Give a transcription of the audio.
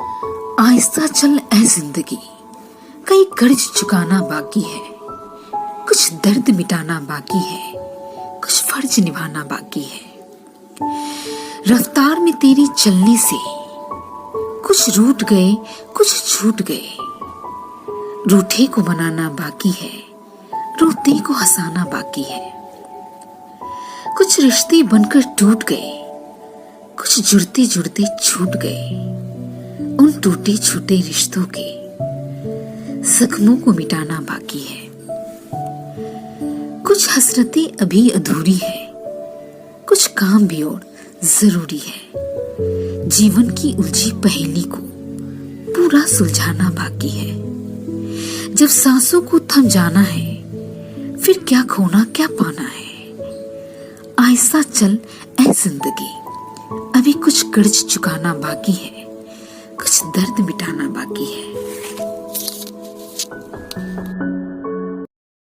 आहिस्ता चल ऐ जिंदगी, कई कर्ज चुकाना बाकी है, कुछ दर्द मिटाना बाकी है, कुछ फर्ज निभाना बाकी है। रफ्तार में तेरी चलने से कुछ रूठ गए, कुछ छूट गए। रूठे को मनाना बाकी है, रोते को हंसाना बाकी है। कुछ रिश्ते बनकर टूट गए, कुछ जुड़ते जुड़ते छूट गए। उन टूटे छूटे रिश्तों के जख्मों को मिटाना बाकी है। कुछ हसरतें अभी अधूरी है, कुछ काम भी और जरूरी है। जीवन की उलझी पहेली को पूरा सुलझाना बाकी है। जब सांसों को थम जाना है, फिर क्या खोना क्या पाना है। आहिस्ता चल ऐ जिंदगी, अभी कुछ कर्ज चुकाना बाकी है, कुछ दर्द मिटाना बाकी है।